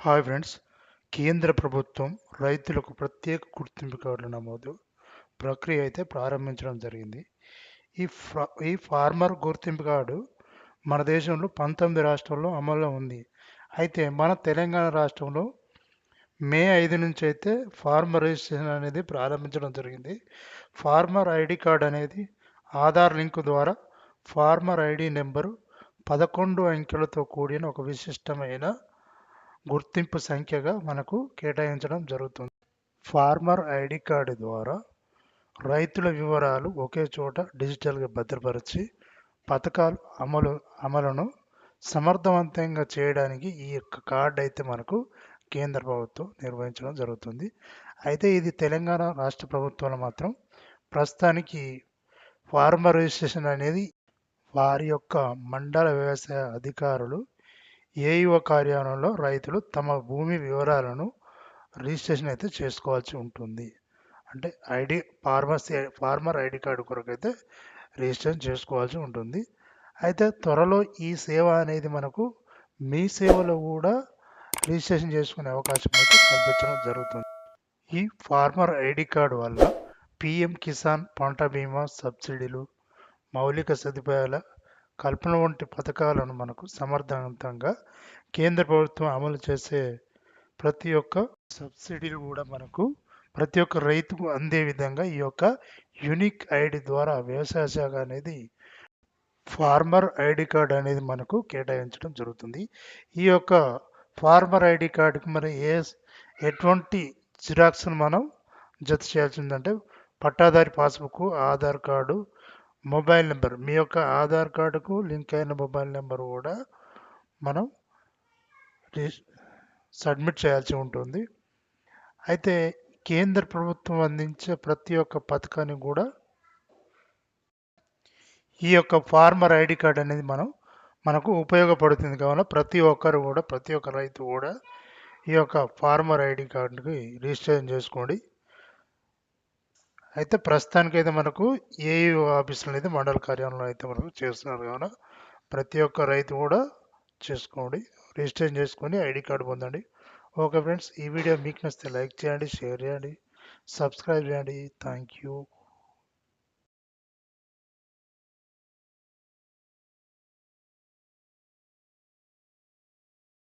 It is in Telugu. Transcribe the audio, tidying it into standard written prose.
Hi friends. కేంద్ర ప్రభుత్వం రైతులకు ప్రత్యేక గుర్తింపు కార్డుల నమోదు ప్రక్రియ అయితే ప్రారంభించడం జరిగింది. ఈ ఫార్మర్ గుర్తింపు కార్డు మన దేశంలో 19 రాష్ట్రాల్లో అమల్లో ఉంది. అయితే మన తెలంగాణ రాష్ట్రంలో మే 5 నుంచి అయితే ఫార్మర్ రిజిస్ట్రేషన్ అనేది ప్రారంభించడం జరిగింది. ఫార్మర్ ఐడి కార్డ్ అనేది ఆధార్ లింక్ ద్వారా ఫార్మర్ ఐడి నెంబరు 11 అంకెలతో కూడిన ఒక విశిష్టమైన గుర్తింపు సంఖ్యగా మనకు కేటాయించడం జరుగుతుంది. ఫార్మర్ ఐడి కార్డు ద్వారా రైతుల వివరాలు ఒకే చోట డిజిటల్గా భద్రపరిచి పథకాలు అమలును సమర్థవంతంగా చేయడానికి ఈ యొక్క కార్డు అయితే మనకు కేంద్ర ప్రభుత్వం నిర్వహించడం జరుగుతుంది. అయితే ఇది తెలంగాణ రాష్ట్ర ప్రభుత్వంలో మాత్రం ప్రస్తుతానికి ఫార్మర్ రిజిస్ట్రేషన్ అనేది వారి యొక్క మండల వ్యవసాయ అధికారులు ఏఈఓ కార్యాలయంలో రైతులు తమ భూమి వివరాలను రిజిస్ట్రేషన్ అయితే చేసుకోవాల్సి ఉంటుంది. అంటే ఫార్మర్ ఐడి కార్డు కొరకు అయితే రిజిస్ట్రేషన్ చేసుకోవాల్సి ఉంటుంది. అయితే త్వరలో ఈ సేవ అనేది మనకు మీ సేవలో కూడా రిజిస్ట్రేషన్ చేసుకునే అవకాశం అయితే కల్పించడం జరుగుతుంది. ఈ ఫార్మర్ ఐడి కార్డు వల్ల పిఎం కిసాన్ పంట బీమా సబ్సిడీలు, మౌలిక సదుపాయాల కల్పన వంటి పథకాలను మనకు సమర్థవంతంగా కేంద్ర ప్రభుత్వం అమలు చేసే ప్రతి ఒక్క సబ్సిడీలు కూడా మనకు ప్రతి ఒక్క రైతుకు అందే విధంగా ఈ యొక్క యూనిక్ ఐడి ద్వారా వ్యవసాయ శాఖ అనేది ఫార్మర్ ఐడి కార్డ్ అనేది మనకు కేటాయించడం జరుగుతుంది. ఈ యొక్క ఫార్మర్ ఐడి కార్డుకి మరి ఎటువంటి జిరాక్స్ను మనం జత చేయాల్సిందంటే పట్టాదారి passbook, Aadhaar card, mobile number, మీ యొక్క ఆధార్ కార్డుకు లింక్ అయిన మొబైల్ నెంబర్ కూడా మనం సబ్మిట్ చేయాల్సి ఉంటుంది. అయితే కేంద్ర ప్రభుత్వం అందించే ప్రతి ఒక్క పథకాన్ని కూడా ఈ యొక్క ఫార్మర్ ఐడి కార్డ్ అనేది మనకు ఉపయోగపడుతుంది. కావున ప్రతి ఒక్క రైతు కూడా ఈ యొక్క ఫార్మర్ ఐడి కార్డుకి రిజిస్ట్రేషన్ చేసుకోండి. అయితే ప్రస్తుతానికైతే మనకు ఏఈఓ ఆఫీసులో అయితే మండల కార్యాలయంలో అయితే మనకు చేస్తున్నారు. కావున ప్రతి ఒక్క రైతు కూడా చేసుకోండి, రిజిస్ట్రేషన్ చేసుకొని ఐడి కార్డు పొందండి. ఓకే ఫ్రెండ్స్, ఈ వీడియో మీకు నచ్చితే లైక్ చేయండి, షేర్ చేయండి, సబ్స్క్రైబ్ చేయండి. Thank you.